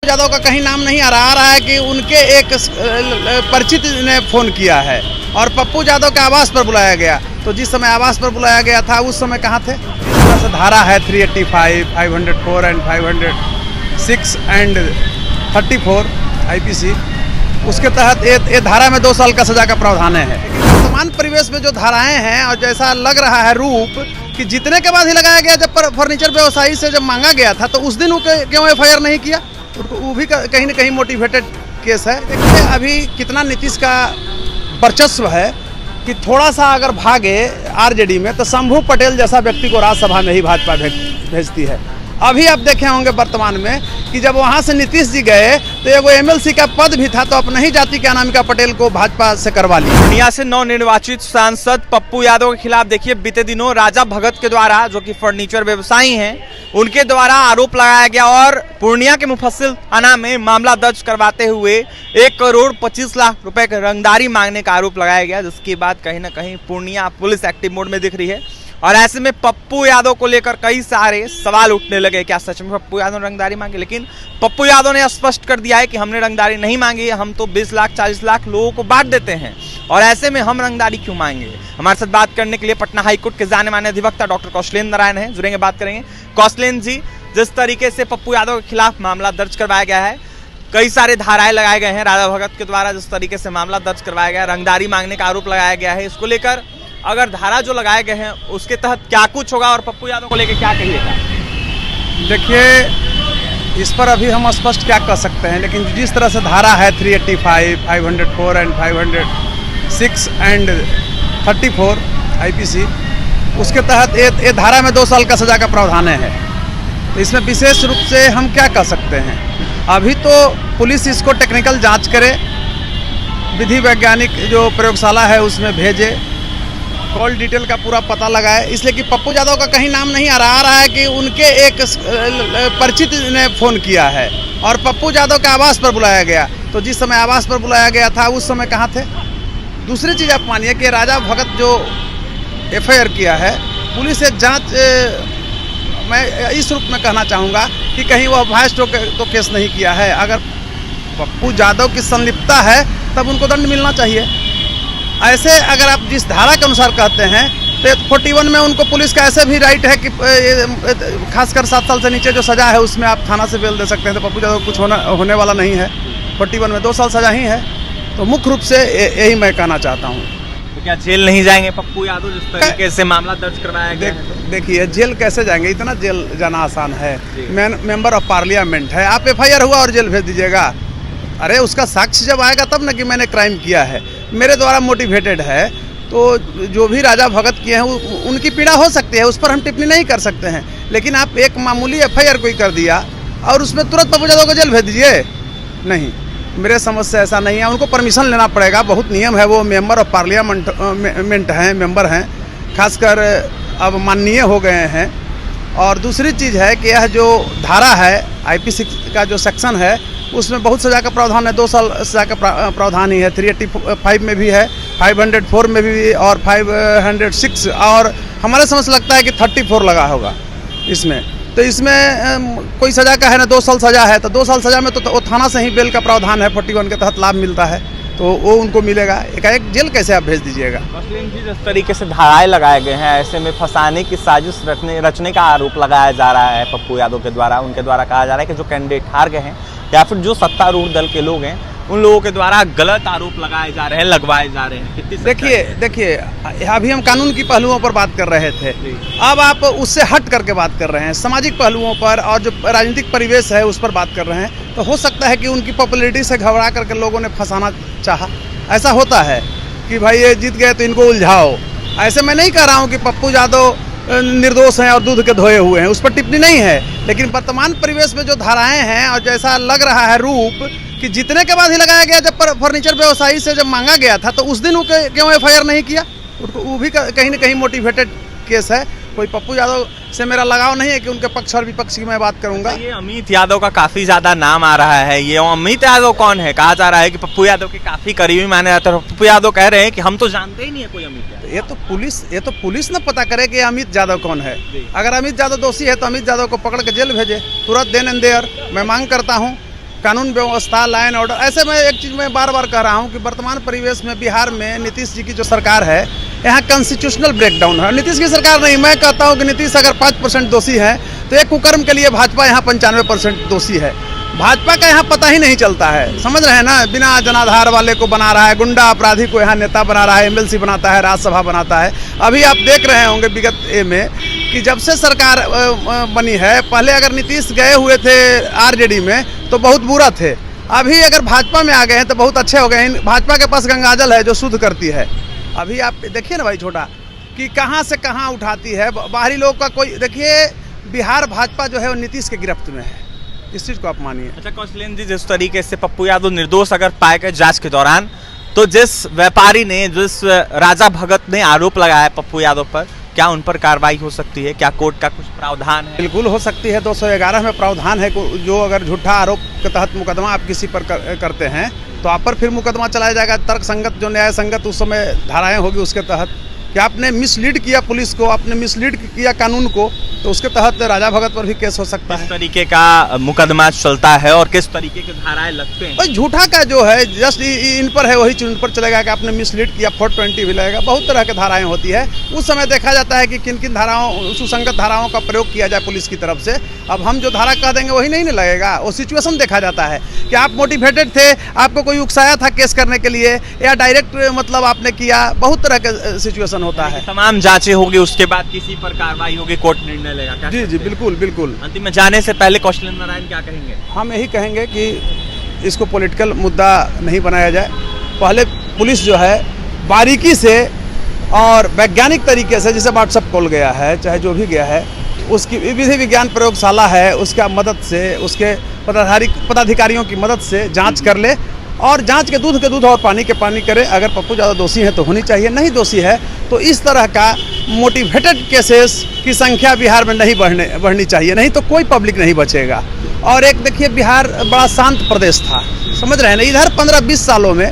यादव का कहीं नाम नहीं आ रहा है कि उनके एक परिचित ने फोन किया है और पप्पू यादव के आवास पर बुलाया गया। तो जिस समय आवास पर बुलाया गया था उस समय कहाँ थे? जिस तरह से धारा है 385, 504 एंड 506 एंड 34 IPC, उसके तहत ये धारा में 2 साल का सजा का प्रावधान है। वर्तमान परिवेश में जो धाराएं हैं और जैसा लग रहा है रूप कि जीतने के बाद ही लगाया गया, जब फर्नीचर व्यवसायी से जब मांगा गया था तो उस दिन क्यों FIR नहीं किया? वो भी कहीं ना कहीं मोटिवेटेड केस है। देखिए अभी कितना नीतीश का वर्चस्व है कि थोड़ा सा अगर भागे RJD में तो शंभू पटेल जैसा व्यक्ति को राज्यसभा में ही भाजपा भेजती है। अभी आप देखे होंगे वर्तमान में कि जब वहां से नीतीश जी गए तो एगो MLC का पद भी था तो अपने ही जाति के अनामिका पटेल को भाजपा से करवा ली। पूर्णिया से नवनिर्वाचित सांसद पप्पू यादव के खिलाफ देखिए बीते दिनों राजा भगत के द्वारा, जो कि फर्नीचर व्यवसायी हैं, उनके द्वारा आरोप लगाया गया और पूर्णिया के मुफस्सिल थाना में मामला दर्ज करवाते हुए 1 करोड़ 25 लाख रुपए की रंगदारी मांगने का आरोप लगाया गया, जिसके बाद कहीं ना कहीं पूर्णिया पुलिस एक्टिव मोड में दिख रही है। और ऐसे में पप्पू यादव को लेकर कई सारे सवाल उठने लगे, क्या सच में पप्पू यादव ने रंगदारी मांगी? लेकिन पप्पू यादव ने स्पष्ट कर दिया है कि हमने रंगदारी नहीं मांगी, हम तो 20 लाख 40 लाख लोगों को बांट देते हैं और ऐसे में हम रंगदारी क्यों मांगे। हमारे साथ बात करने के लिए पटना हाईकोर्ट के जाने माने अधिवक्ता डॉक्टर कौशलेन नारायण हैं, जुड़ेंगे, बात करेंगे। कौशलेन जी, जिस तरीके से पप्पू यादव के खिलाफ मामला दर्ज करवाया गया है, कई सारे धाराएं लगाए गए हैं राजा भगत के द्वारा, जिस तरीके से मामला दर्ज करवाया गया है, रंगदारी मांगने का आरोप लगाया गया है, इसको लेकर अगर धारा जो लगाए गए हैं उसके तहत क्या कुछ होगा और पप्पू यादव को लेकर क्या कहिएगा? देखिए इस पर अभी हम स्पष्ट क्या कर सकते हैं, लेकिन जिस तरह से धारा है 385, 504 एंड 506 एंड 34 IPC, उसके तहत ये धारा में 2 साल का सजा का प्रावधान है। तो इसमें विशेष रूप से हम क्या कर सकते हैं? अभी तो पुलिस इसको टेक्निकल जांच करे, विधि वैज्ञानिक जो प्रयोगशाला है उसमें भेजे, कॉल डिटेल का पूरा पता लगाए, इसलिए कि पप्पू यादव का कहीं नाम नहीं आ रहा है कि उनके एक परिचित ने फोन किया है और पप्पू यादव के आवास पर बुलाया गया। तो जिस समय आवास पर बुलाया गया था उस समय कहाँ थे? दूसरी चीज़ आप मानिए कि राजा भगत जो FIR किया है, पुलिस एक जांच, मैं इस रूप में कहना चाहूँगा कि कहीं वो भाइस तो केस नहीं किया है। अगर पप्पू यादव की संलिप्तता है तब उनको दंड मिलना चाहिए। ऐसे अगर आप जिस धारा के अनुसार कहते हैं तो 41 में उनको पुलिस का ऐसे भी राइट है कि खासकर 7 साल से नीचे जो सजा है उसमें आप थाना से बेल दे सकते हैं। तो पप्पू यादव कुछ होने वाला नहीं है, 41 में 2 साल सजा ही है। तो मुख्य रूप से यही मैं कहना चाहता हूँ। तो क्या जेल नहीं जाएंगे पप्पू यादव जिस तरीके से मामला दर्ज करवाया गया है? देखिए जेल कैसे जाएंगे, इतना जेल जाना आसान है? मेंबर ऑफ पार्लियामेंट है, आप FIR हुआ और जेल भेज दीजिएगा? अरे उसका साक्ष्य जब आएगा तब ना कि मैंने क्राइम किया है, मेरे द्वारा मोटिवेटेड है। तो जो भी राजा भगत किए हैं उनकी पीड़ा हो सकती है, उस पर हम टिप्पणी नहीं कर सकते हैं। लेकिन आप एक मामूली FIR कोई कर दिया और उसमें तुरंत पप्पू यादव को जेल भेज दीजिए, नहीं, मेरे समझ से ऐसा नहीं है। उनको परमिशन लेना पड़ेगा, बहुत नियम है। वो मेंबर ऑफ पार्लियामेंट हैं, मेंबर हैं, खासकर अब माननीय हो गए हैं। और दूसरी चीज़ है कि यह जो धारा है IPC का जो सेक्शन है उसमें बहुत सजा का प्रावधान है, 2 साल सजा का प्रावधान ही है। 385 में भी है, 504 में भी और 506, और हमारे समझ लगता है कि 34 लगा होगा इसमें। तो इसमें कोई सजा का है ना, 2 साल सजा है। तो 2 साल सजा में तो वो थाना से ही बेल का प्रावधान है, 41 के तहत लाभ मिलता है, तो वो उनको मिलेगा। एकाएक जेल कैसे आप भेज दीजिएगा? जिस तरीके से धाराएं लगाए गए हैं, ऐसे में फंसाने की साजिश रचने का आरोप लगाया जा रहा है पप्पू यादव के द्वारा। उनके द्वारा कहा जा रहा है कि जो कैंडिडेट हार गए हैं या फिर जो सत्तारूढ़ दल के लोग हैं उन लोगों के द्वारा गलत आरोप लगाए जा रहे हैं, लगवाए जा रहे हैं। देखिए अभी हम कानून की पहलुओं पर बात कर रहे थे, अब आप उससे हट करके बात कर रहे हैं, सामाजिक पहलुओं पर और जो राजनीतिक परिवेश है उस पर बात कर रहे हैं। तो हो सकता है कि उनकी पॉपुलैरिटी से घबरा करके लोगों ने फंसाना चाहा। ऐसा होता है कि भाई ये जीत गए तो इनको उलझाओ। ऐसे मैं नहीं कह रहा हूँ कि पप्पू यादव निर्दोष हैं और दूध के धोए हुए हैं, उस पर टिप्पणी नहीं है। लेकिन वर्तमान परिवेश में जो धाराएं हैं और जैसा लग रहा है रूप कि जीतने के बाद ही लगाया गया, जब फर्नीचर व्यवसायी से जब मांगा गया था तो उस दिन क्यों FIR नहीं किया? वो भी कहीं ना कहीं मोटिवेटेड केस है। कोई पप्पू यादव से मेरा लगाव नहीं है कि उनके पक्ष और विपक्ष की मैं बात करूंगा। ये अमित यादव का काफी ज्यादा नाम आ रहा है, ये अमित यादव कौन है? कहा जा रहा है कि पप्पू यादव के काफी करीबी माने जाते हैं। पप्पू यादव कह रहे हैं कि हम तो जानते ही नहीं है कोई अमित यादव। ये तो पुलिस ना पता करे कि अमित यादव कौन है। अगर अमित यादव दोषी है तो अमित यादव को पकड़ के जेल भेजे तुरंत, देन एंड देयर। मैं मांग करता हूँ कानून व्यवस्था, लाइन ऑर्डर, ऐसे में एक चीज़ मैं बार बार कह रहा हूँ कि वर्तमान परिवेश में बिहार में नीतीश जी की जो सरकार है, यहाँ कॉन्स्टिट्यूशनल ब्रेकडाउन है। नीतीश की सरकार नहीं, मैं कहता हूँ कि नीतीश अगर 5% दोषी है तो एक कुकर्म के लिए भाजपा यहाँ 95% दोषी है। भाजपा का यहाँ पता ही नहीं चलता है, समझ रहे हैं ना, बिना जनाधार वाले को बना रहा है, गुंडा अपराधी को यहाँ नेता बना रहा है, एमएलसी बनाता है, राज्यसभा बनाता है। अभी आप देख रहे होंगे विगत में कि जब से सरकार बनी है, पहले अगर नीतीश गए हुए थे आरजेडी में तो बहुत बुरा थे, अभी अगर भाजपा में आ गए हैं तो बहुत अच्छे हो गए हैं। भाजपा के पास गंगाजल है जो शुद्ध करती है। अभी आप देखिए ना भाई छोटा कि कहाँ से कहाँ उठाती है, बाहरी लोग का कोई, देखिए बिहार भाजपा जो है वो नीतीश के गिरफ्त में है, इस चीज़ को आप मानिए। अच्छा कौशलेंद्र जी, जिस तरीके से पप्पू यादव निर्दोष अगर पाए गए जांच के दौरान, तो जिस व्यापारी ने, जिस राजा भगत ने आरोप लगाया पप्पू यादव पर, क्या उन पर कार्रवाई हो सकती है? क्या कोर्ट का कुछ प्रावधान है? बिल्कुल हो सकती है। 211 में प्रावधान है, जो अगर झूठा आरोप के तहत मुकदमा आप किसी पर करते हैं तो आप पर फिर मुकदमा चलाया जाएगा। तर्क संगत, जो न्याय संगत उस समय धाराएं होगी उसके तहत, कि आपने मिसलीड किया पुलिस को, आपने मिसलीड किया कानून को, तो उसके तहत राजा भगत पर भी केस हो सकता है। किस तरीके का मुकदमा चलता है और किस तरीके के धाराएं लगते हैं? भाई झूठा का जो है जस्ट इन पर है, वही चीज पर चलेगा कि आपने मिसलीड किया, 420 भी लगेगा, बहुत तरह के धाराएं होती है। उस समय देखा जाता है कि किन किन धाराओं, सुसंगत धाराओं का प्रयोग किया जाए पुलिस की तरफ से। अब हम जो धारा कह देंगे वही नहीं लगेगा, वो सिचुएशन देखा जाता है कि आप मोटिवेटेड थे, आपको कोई उकसाया था केस करने के लिए, या डायरेक्ट मतलब आपने किया, बहुत तरह के सिचुएशन होता है। तमाम जांचें होगी, उसके बाद किसी पर कार्रवाई होगी, कोर्ट निर्णय लेगा। जी जी बिल्कुल बिल्कुल। अंतिम में जाने से पहले कौशलेंद्र नारायण क्या कहेंगे? हम यही कहेंगे कि इसको पॉलिटिकल मुद्दा नहीं बनाया जाए। पहले पुलिस जो है बारीकी से और वैज्ञानिक तरीके से, जैसे व्हाट्सएप कॉल गया है, चाहे जो भी गया है, उसकी विधि विज्ञान प्रयोगशाला है, उसका मदद से, उसके पदाधिकारियों की मदद से जांच कर ले, और जांच के दूध और पानी के पानी करे। अगर पप्पू ज़्यादा दोषी है तो होनी चाहिए, नहीं दोषी है तो इस तरह का मोटिवेटेड केसेस की संख्या बिहार में नहीं बढ़नी चाहिए, नहीं तो कोई पब्लिक नहीं बचेगा। और एक देखिए, बिहार बड़ा शांत प्रदेश था, समझ रहे हैं ना। इधर 15-20 सालों में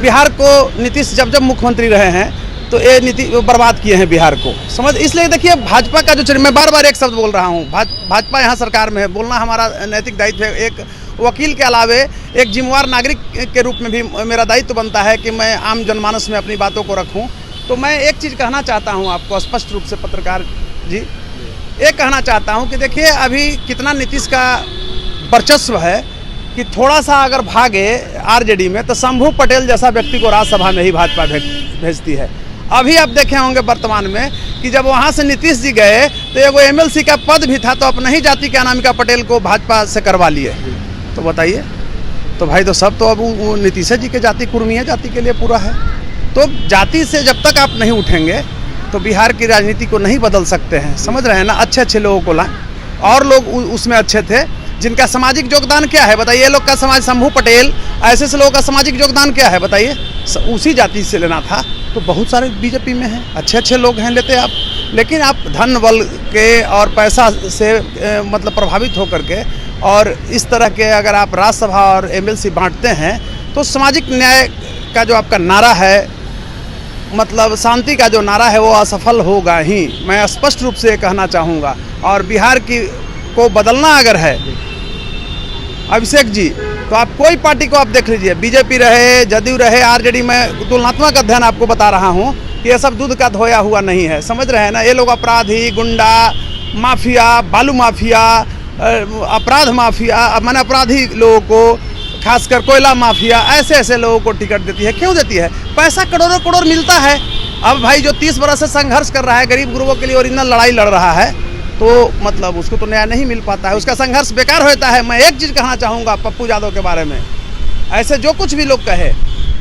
बिहार को नीतीश जब मुख्यमंत्री रहे हैं तो ये नीति बर्बाद किए हैं बिहार को, समझ। इसलिए देखिए भाजपा का जो मैं बार बार एक शब्द बोल रहा हूँ, भाजपा यहाँ सरकार में है, बोलना हमारा नैतिक दायित्व है। एक वकील के अलावे एक जिम्मेवार नागरिक के रूप में भी मेरा दायित्व बनता है कि मैं आम जनमानस में अपनी बातों को रखूं। तो मैं एक चीज़ कहना चाहता हूं आपको स्पष्ट रूप से, पत्रकार जी, एक कहना चाहता हूं कि देखिए अभी कितना नीतीश का वर्चस्व है कि थोड़ा सा अगर भागे आरजेडी में तो शंभू पटेल जैसा व्यक्ति को राज्यसभा में ही भाजपा भेजती है। अभी आप देखे होंगे वर्तमान में कि जब वहाँ से नीतीश जी गए तो एगो एमएलसी का पद भी था, तो अपना ही जाति के अनामिका पटेल को भाजपा से करवा लिए। तो बताइए, तो भाई तो सब तो अब नीतीश जी के जाति, कुर्मिया जाति के लिए पूरा है। तो जाति से जब तक आप नहीं उठेंगे तो बिहार की राजनीति को नहीं बदल सकते हैं, समझ रहे हैं ना। अच्छे अच्छे लोगों को लाएं, और लोग उसमें अच्छे थे जिनका सामाजिक योगदान क्या है बताइए। ये लोग का समाज, शंभू पटेल ऐसे लोगों का सामाजिक योगदान क्या है बताइए, उसी जाति से लेना था। तो बहुत सारे बीजेपी में हैं, अच्छे अच्छे लोग हैं, लेते आप। लेकिन आप धन बल के और पैसा से मतलब प्रभावित होकर के, और इस तरह के अगर आप राज्यसभा और एमएलसी बांटते हैं तो सामाजिक न्याय का जो आपका नारा है, मतलब शांति का जो नारा है, वो असफल होगा ही। मैं स्पष्ट रूप से कहना चाहूँगा। और बिहार को बदलना अगर है अभिषेक जी, तो आप कोई पार्टी को आप देख लीजिए, बीजेपी रहे, जदयू रहे, आरजेडी में तुलनात्मक अध्ययन आपको बता रहा हूँ कि ये सब दूध का धोया हुआ नहीं है, समझ रहे हैं ना। ये लोग अपराधी, गुंडा, माफिया, बालू माफिया, अपराध माफिया, मैंने अपराधी लोगों को, खासकर कोयला माफिया, ऐसे लोगों को टिकट देती है। क्यों देती है? पैसा करोड़ों करोड़ मिलता है। अब भाई जो 30 बरस से संघर्ष कर रहा है, गरीब गुरुओं के लिए ओरिजिनल लड़ाई लड़ रहा है, तो मतलब उसको तो न्याय नहीं मिल पाता है, उसका संघर्ष बेकार होता है। मैं एक चीज़ कहना चाहूँगा पप्पू यादव के बारे में, ऐसे जो कुछ भी लोग कहे,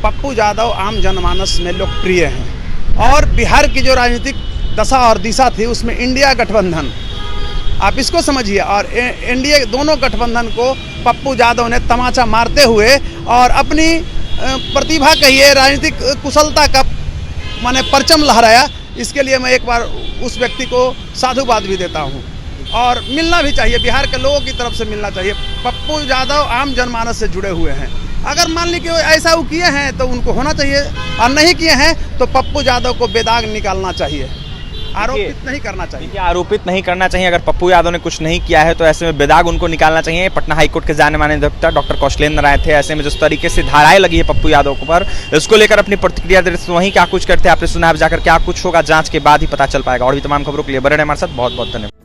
पप्पू यादव आम जनमानस में लोकप्रिय हैं। और बिहार की जो राजनीतिक दशा और दिशा थी उसमें इंडिया गठबंधन, आप इसको समझिए, और एनडीए दोनों गठबंधन को पप्पू यादव ने तमाचा मारते हुए और अपनी प्रतिभा कहिए, राजनीतिक कुशलता का माने परचम लहराया। इसके लिए मैं एक बार उस व्यक्ति को साधुवाद भी देता हूं, और मिलना भी चाहिए, बिहार के लोगों की तरफ से मिलना चाहिए। पप्पू यादव आम जनमानस से जुड़े हुए हैं। अगर मान लीजिए ऐसा वो किए हैं तो उनको होना चाहिए, और नहीं किए हैं तो पप्पू यादव को बेदाग निकालना चाहिए। आरोपित नहीं करना चाहिए। देखिए, आरोपित नहीं करना चाहिए। अगर पप्पू यादव ने कुछ नहीं किया है तो ऐसे में बेदाग उनको निकालना चाहिए। पटना हाईकोर्ट के जाने माने अधिवक्ता डॉक्टर कौशलेंद्र राय थे। ऐसे में जिस तरीके से धाराएं लगी है पप्पू यादव पर, इसको लेकर अपनी प्रतिक्रिया दे रहे थे। वहीं क्या कुछ करते हैं आपने सुना, अब जाकर क्या कुछ होगा जांच के बाद ही पता चल पाएगा। और भी तमाम खबरों के लिए बने रहें हमारे साथ। बहुत बहुत धन्यवाद।